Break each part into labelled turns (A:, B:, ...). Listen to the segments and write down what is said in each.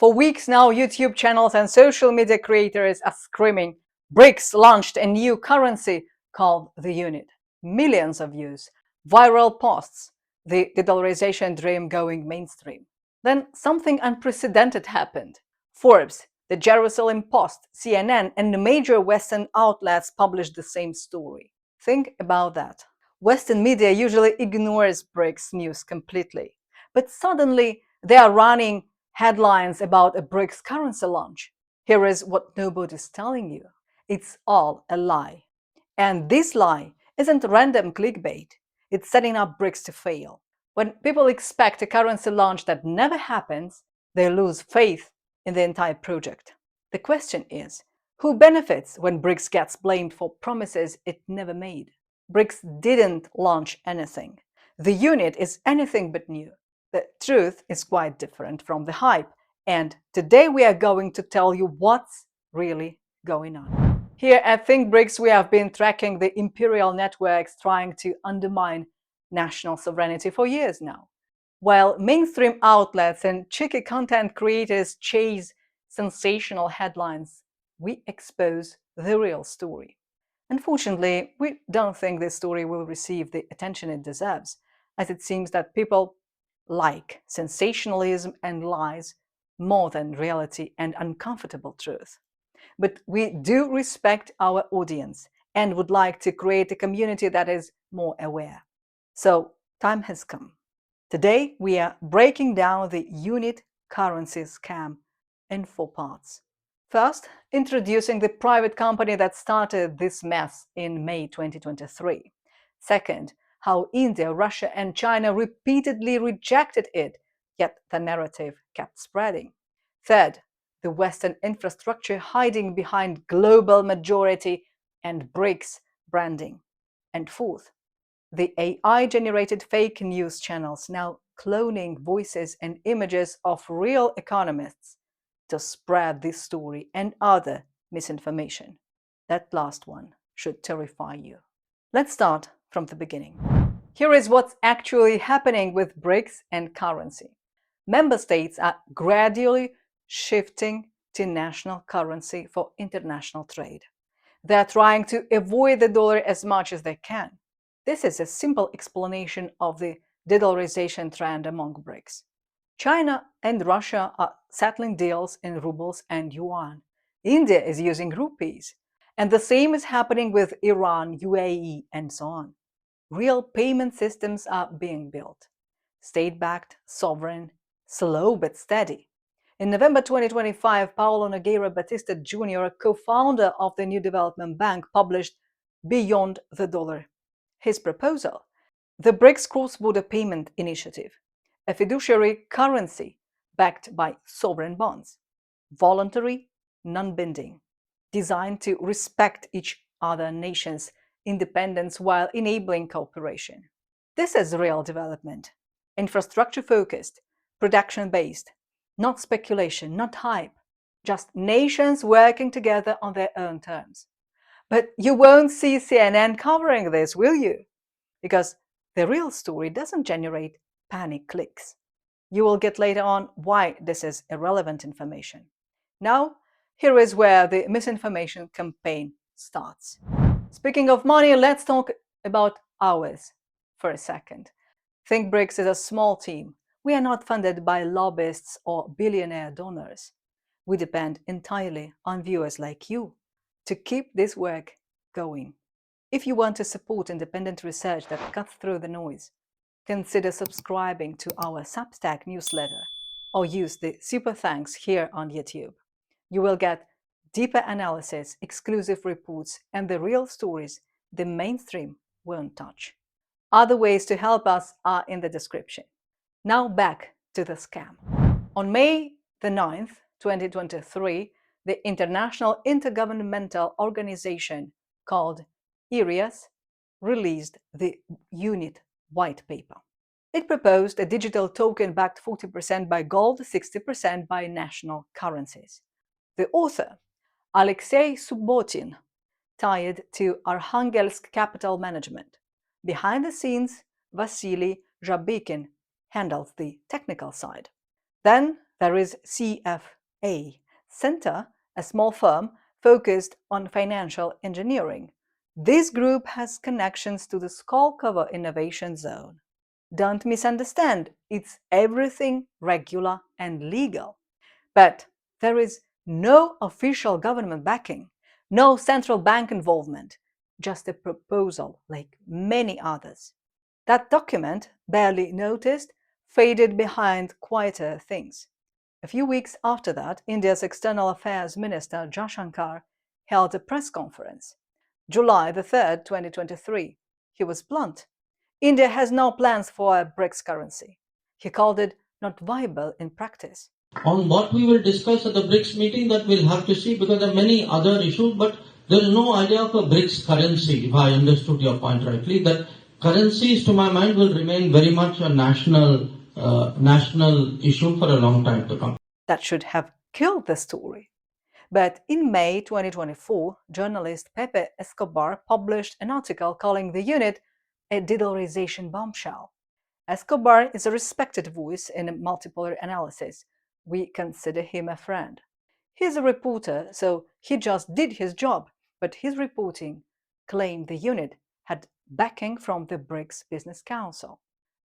A: For weeks now, YouTube channels and social media creators are screaming, BRICS launched a new currency called the Unit. Millions of views, viral posts, the de-dollarization dream going mainstream. Then something unprecedented happened. Forbes, the Jerusalem Post, CNN, and the major Western outlets published the same story. Think about that. Western media usually ignores BRICS news completely, but suddenly they are running headlines about a BRICS currency launch. Here is what nobody's telling you. It's all a lie. And this lie isn't random clickbait. It's setting up BRICS to fail. When people expect a currency launch that never happens, they lose faith in the entire project. The question is, who benefits when BRICS gets blamed for promises it never made? BRICS didn't launch anything. The unit is anything but new. The truth is quite different from the hype, and today we are going to tell you what's really going on. Here at Think BRICS, we have been tracking the imperial networks trying to undermine national sovereignty for years now. While mainstream outlets and cheeky content creators chase sensational headlines, we expose the real story. Unfortunately, we don't think this story will receive the attention it deserves, as it seems that people like sensationalism and lies more than reality and uncomfortable truth. But we do respect our audience and would like to create a community that is more aware. So, time has come. Today, we are breaking down the unit currency scam in 4 parts. First, introducing the private company that started this mess in May 2023. Second, how India, Russia, and China repeatedly rejected it, yet the narrative kept spreading. Third, the Western infrastructure hiding behind global majority and BRICS branding. And fourth, the AI-generated fake news channels now cloning voices and images of real economists to spread this story and other misinformation. That last one should terrify you. Let's start from the beginning. Here is what's actually happening with BRICS and currency. Member states are gradually shifting to national currency for international trade. They are trying to avoid the dollar as much as they can. This is a simple explanation of the de-dollarization trend among BRICS. China and Russia are settling deals in rubles and yuan. India is using rupees. And the same is happening with Iran, UAE, and so on. Real payment systems are being built. State-backed, sovereign, slow but steady. In November 2025, Paulo Nogueira Batista Jr., co-founder of the New Development Bank, published Beyond the Dollar. His proposal, the BRICS Cross-Border Payment Initiative, a fiduciary currency backed by sovereign bonds, voluntary, non-binding, designed to respect each other nation's independence while enabling cooperation. This is real development, infrastructure-focused, production-based, not speculation, not hype, just nations working together on their own terms. But you won't see CNN covering this, will you? Because the real story doesn't generate panic clicks. You will get later on why this is irrelevant information. Now, here is where the misinformation campaign starts. Speaking of money, let's talk about ours for a second. Think BRICS is a small team. We are not funded by lobbyists or billionaire donors. We depend entirely on viewers like you to keep this work going. If you want to support independent research that cuts through the noise, consider subscribing to our Substack newsletter or use the super thanks here on YouTube. You will get deeper analysis, exclusive reports, and the real stories the mainstream won't touch. Other ways to help us are in the description. Now back to the scam. On May the 9th, 2023, the International Intergovernmental Organization called IRIAS released the Unit White Paper. It proposed a digital token backed 40% by gold, 60% by national currencies. The author, Alexei Subbotin, tied to Arkhangelsk Capital Management. Behind the scenes, Vasily Zhabikin handles the technical side. Then there is CFA, Center, a small firm focused on financial engineering. This group has connections to the Skolkovo Innovation Zone. Don't misunderstand, it's everything regular and legal. But there is no official government backing, no central bank involvement, just a proposal like many others. That document, barely noticed, faded behind quieter things. A few weeks after that, India's External Affairs Minister Jaishankar held a press conference. July the 3rd, 2023. He was blunt. India has no plans for a BRICS currency. He called it not viable in practice.
B: On what we will discuss at the BRICS meeting, that we'll have to see, because there are many other issues, but there is no idea of a BRICS currency, if I understood your point rightly, that currencies, to my mind, will remain very much a national issue for a long time to come.
A: That should have killed the story. But in May 2024, journalist Pepe Escobar published an article calling the unit a de-dollarization bombshell. Escobar is a respected voice in multipolar analysis. We consider him a friend. He's a reporter, so he just did his job, but his reporting claimed the unit had backing from the BRICS Business Council.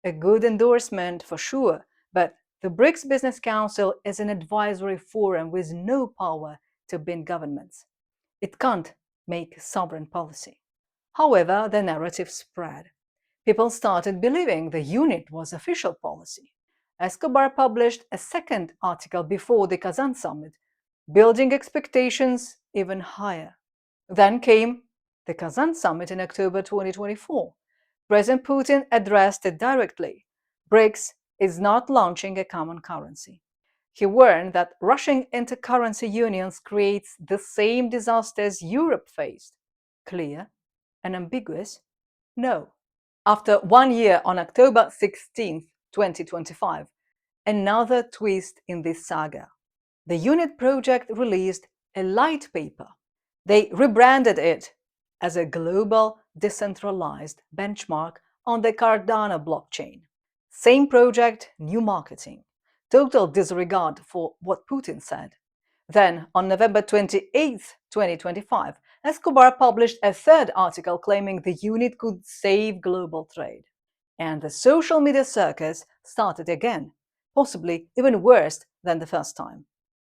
A: A good endorsement for sure, but the BRICS Business Council is an advisory forum with no power to bind governments. It can't make sovereign policy. However, the narrative spread. People started believing the unit was official policy. Escobar published a second article before the Kazan summit, building expectations even higher. Then came the Kazan summit in October 2024. President Putin addressed it directly. BRICS is not launching a common currency. He warned that rushing into currency unions creates the same disasters Europe faced. Clear and ambiguous? No. After 1 year, on October 16, 2025, another twist in this saga. The Unit project released a light paper. They rebranded it as a global decentralized benchmark on the Cardano blockchain. Same project, new marketing. Total disregard for what Putin said. Then, on November 28, 2025, Escobar published a third article claiming the unit could save global trade. And the social media circus started again, possibly even worse than the first time.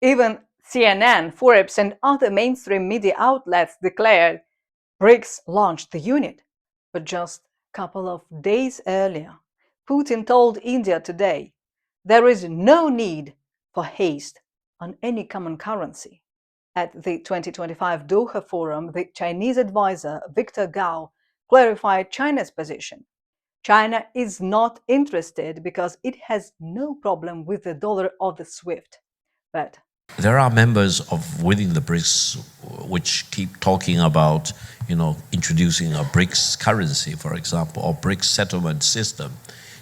A: Even CNN, Forbes, and other mainstream media outlets declared BRICS launched the unit. But just a couple of days earlier, Putin told India Today, there is no need for haste on any common currency. At the 2025 Doha Forum, the Chinese advisor Victor Gao clarified China's position. China is not interested because it has no problem with the dollar or the SWIFT. But
C: there are members of within the BRICS which keep talking about, introducing a BRICS currency, for example, or BRICS settlement system.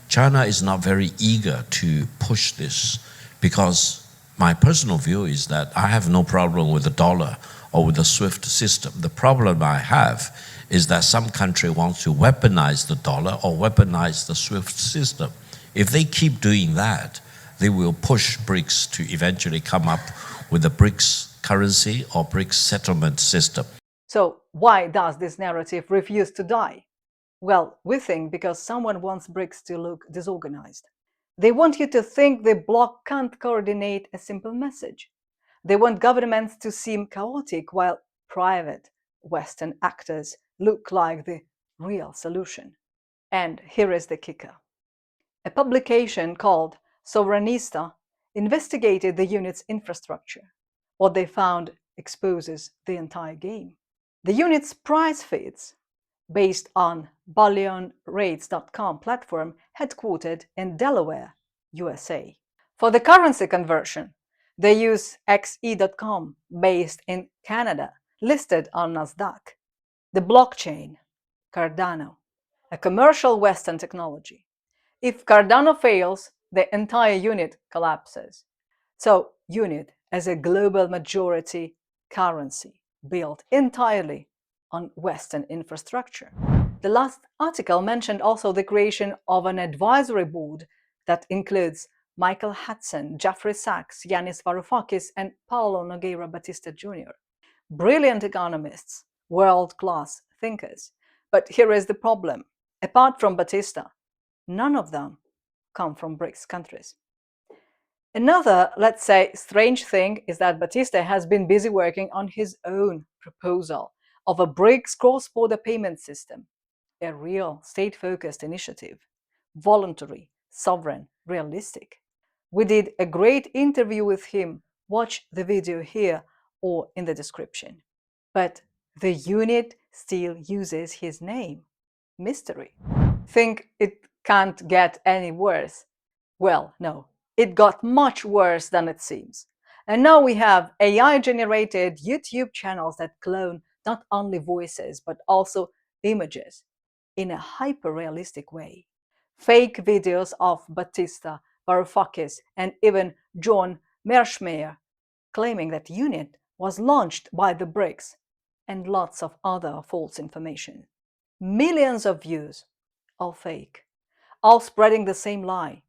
C: China is not very eager to push this because my personal view is that I have no problem with the dollar or with the SWIFT system. The problem I have is that some country wants to weaponize the dollar or weaponize the SWIFT system. If they keep doing that, they will push BRICS to eventually come up with a BRICS currency or BRICS settlement system.
A: So why does this narrative refuse to die? Well, we think because someone wants BRICS to look disorganized. They want you to think the bloc can't coordinate a simple message. They want governments to seem chaotic while private Western actors look like the real solution. And here is the kicker. A publication called Sovereignista investigated the unit's infrastructure. What they found exposes the entire game. The unit's price feeds, based on bullionrates.com platform headquartered in Delaware, USA. For the currency conversion, they use xe.com based in Canada, listed on Nasdaq. The blockchain, Cardano, a commercial Western technology. If Cardano fails, the entire unit collapses. So, unit as a global majority currency built entirely on Western infrastructure. The last article mentioned also the creation of an advisory board that includes Michael Hudson, Jeffrey Sachs, Yanis Varoufakis, and Paulo Nogueira Batista Jr. Brilliant economists, world-class thinkers. But here is the problem. Apart from Batista, none of them come from BRICS countries. Another, let's say, strange thing is that Batista has been busy working on his own proposal of a BRICS cross-border payment system, a real state-focused initiative, voluntary, sovereign, realistic. We did a great interview with him. Watch the video here or in the description. But the unit still uses his name. Mystery. Think it can't get any worse? Well, no. It got much worse than it seems. And now we have AI-generated YouTube channels that clone not only voices but also images in a hyper-realistic way. Fake videos of Batista, Varoufakis, and even John Mearsheimer claiming that UNIT was launched by the BRICS, and lots of other false information. Millions of views, all fake, all spreading the same lie.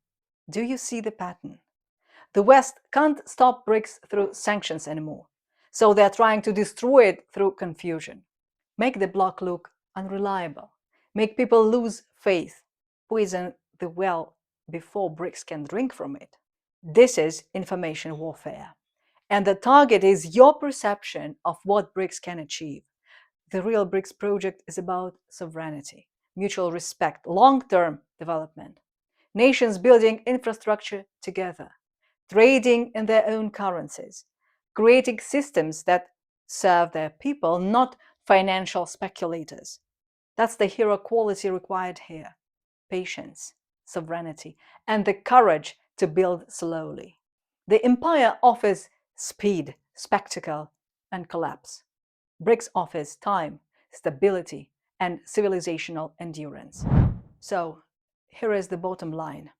A: Do you see the pattern? The West can't stop BRICS through sanctions anymore, so they're trying to destroy it through confusion. Make the bloc look unreliable, make people lose faith, poison the well before BRICS can drink from it. This is information warfare. And the target is your perception of what BRICS can achieve. The real BRICS project is about sovereignty, mutual respect, long-term development, nations building infrastructure together, trading in their own currencies, creating systems that serve their people, not financial speculators. That's the hero quality required here: patience, sovereignty, and the courage to build slowly. The empire offers speed, spectacle, and collapse. BRICS offers time, stability, and civilizational endurance. So here is the bottom line.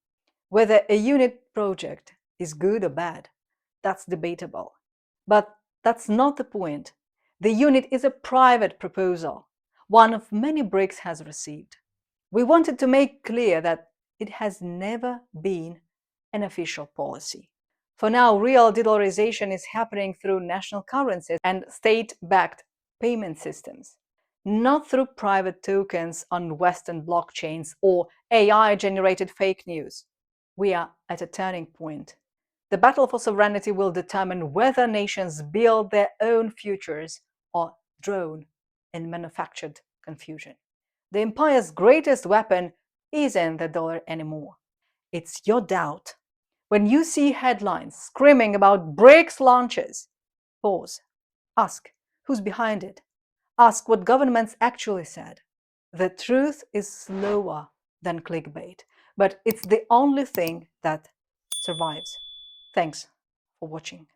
A: Whether a unit project is good or bad, that's debatable. But that's not the point. The unit is a private proposal, one of many BRICS has received. We wanted to make clear that it has never been an official policy. For now, real de-dollarization is happening through national currencies and state-backed payment systems, not through private tokens on Western blockchains or AI-generated fake news. We are at a turning point. The battle for sovereignty will determine whether nations build their own futures or drown in manufactured confusion. The empire's greatest weapon isn't the dollar anymore. It's your doubt. When you see headlines screaming about BRICS launches, pause. Ask who's behind it. Ask what governments actually said. The truth is slower than clickbait, but it's the only thing that survives. Thanks for watching.